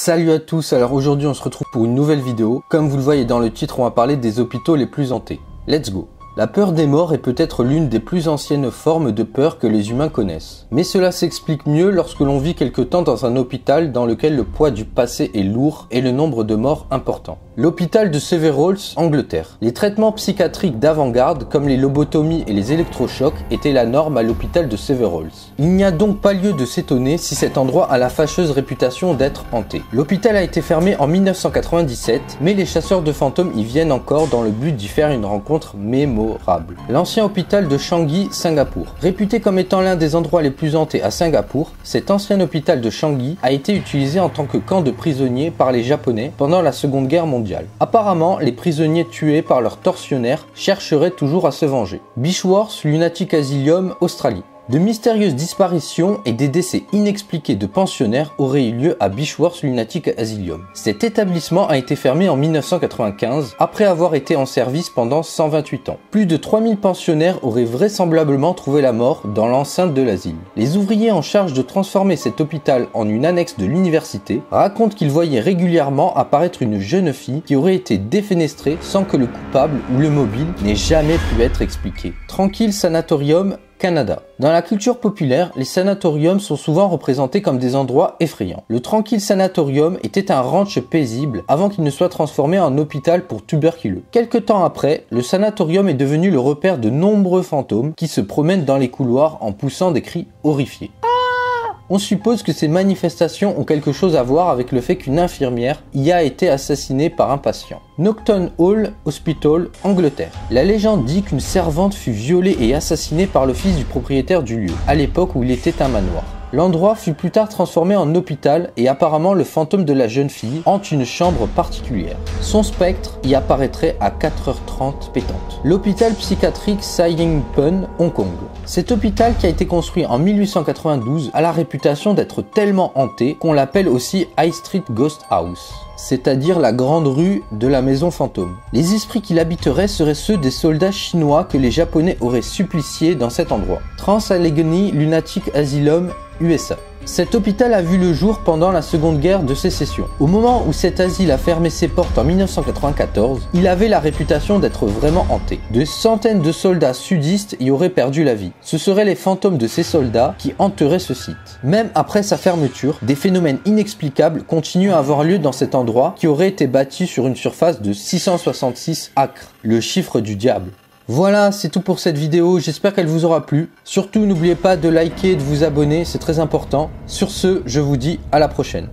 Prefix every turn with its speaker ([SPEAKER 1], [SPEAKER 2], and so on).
[SPEAKER 1] Salut à tous, alors aujourd'hui on se retrouve pour une nouvelle vidéo. Comme vous le voyez dans le titre, on va parler des hôpitaux les plus hantés. Let's go! La peur des morts est peut-être l'une des plus anciennes formes de peur que les humains connaissent. Mais cela s'explique mieux lorsque l'on vit quelque temps dans un hôpital dans lequel le poids du passé est lourd et le nombre de morts important. L'hôpital de Severalls, Angleterre. Les traitements psychiatriques d'avant-garde, comme les lobotomies et les électrochocs, étaient la norme à l'hôpital de Severalls. Il n'y a donc pas lieu de s'étonner si cet endroit a la fâcheuse réputation d'être hanté. L'hôpital a été fermé en 1997, mais les chasseurs de fantômes y viennent encore dans le but d'y faire une rencontre mémorable. L'ancien hôpital de Changi, Singapour. Réputé comme étant l'un des endroits les plus hantés à Singapour, cet ancien hôpital de Changi a été utilisé en tant que camp de prisonniers par les Japonais pendant la Seconde Guerre mondiale. Apparemment, les prisonniers tués par leurs tortionnaires chercheraient toujours à se venger. Beechworth Lunatic Asylum, Australie. De mystérieuses disparitions et des décès inexpliqués de pensionnaires auraient eu lieu à Beechworth Lunatic Asylum. Cet établissement a été fermé en 1995 après avoir été en service pendant 128 ans. Plus de 3000 pensionnaires auraient vraisemblablement trouvé la mort dans l'enceinte de l'asile. Les ouvriers en charge de transformer cet hôpital en une annexe de l'université racontent qu'ils voyaient régulièrement apparaître une jeune fille qui aurait été défenestrée sans que le coupable ou le mobile n'ait jamais pu être expliqué. Tranquille Sanatorium, Canada. Dans la culture populaire, les sanatoriums sont souvent représentés comme des endroits effrayants. Le Tranquille Sanatorium était un ranch paisible avant qu'il ne soit transformé en hôpital pour tuberculeux. Quelque temps après, le sanatorium est devenu le repère de nombreux fantômes qui se promènent dans les couloirs en poussant des cris horrifiés. On suppose que ces manifestations ont quelque chose à voir avec le fait qu'une infirmière y a été assassinée par un patient. Knockton Hall Hospital, Angleterre. La légende dit qu'une servante fut violée et assassinée par le fils du propriétaire du lieu, à l'époque où il était un manoir. L'endroit fut plus tard transformé en hôpital et apparemment le fantôme de la jeune fille hante une chambre particulière. Son spectre y apparaîtrait à 4h30 pétante. L'hôpital psychiatrique Sai Ying Pun, Hong Kong. Cet hôpital qui a été construit en 1892 a la réputation d'être tellement hanté qu'on l'appelle aussi High Street Ghost House, c'est-à-dire la grande rue de la maison fantôme. Les esprits qui l'habiteraient seraient ceux des soldats chinois que les Japonais auraient suppliciés dans cet endroit. Trans-Allegheny Lunatic Asylum, USA. Cet hôpital a vu le jour pendant la Seconde Guerre de Sécession. Au moment où cet asile a fermé ses portes en 1994, il avait la réputation d'être vraiment hanté. De centaines de soldats sudistes y auraient perdu la vie. Ce seraient les fantômes de ces soldats qui hanteraient ce site. Même après sa fermeture, des phénomènes inexplicables continuent à avoir lieu dans cet endroit qui aurait été bâti sur une surface de 666 acres, le chiffre du diable. Voilà, c'est tout pour cette vidéo, j'espère qu'elle vous aura plu. Surtout, n'oubliez pas de liker et de vous abonner, c'est très important. Sur ce, je vous dis à la prochaine.